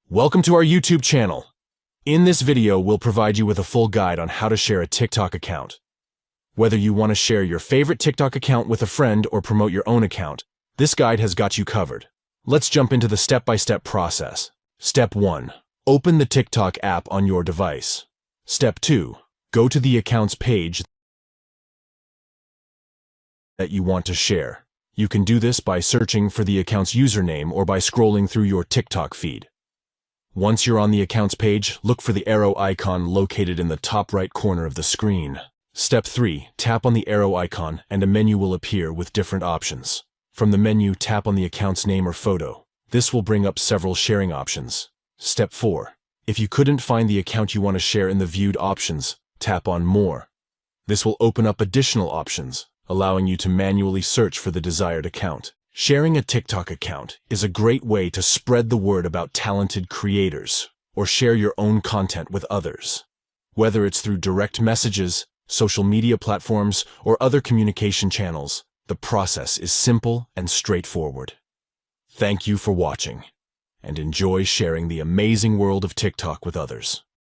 Welcome to our YouTube channel. In this video, we'll provide you with a full guide on how to share a TikTok account. Whether you want to share your favorite TikTok account with a friend or promote your own account, this guide has got you covered. Let's jump into the step-by-step process. Step 1. Open the TikTok app on your device. Step 2. Go to the accounts page that you want to share. You can do this by searching for the account's username or by scrolling through your TikTok feed. Once you're on the accounts page, look for the arrow icon located in the top right corner of the screen. Step 3. Tap on the arrow icon and a menu will appear with different options. From the menu, tap on the account's name or photo. This will bring up several sharing options. Step 4. If you couldn't find the account you want to share in the viewed options, tap on More. This will open up additional options, allowing you to manually search for the desired account. Sharing a TikTok account is a great way to spread the word about talented creators or share your own content with others. Whether it's through direct messages, social media platforms, or other communication channels, the process is simple and straightforward. Thank you for watching, and enjoy sharing the amazing world of TikTok with others.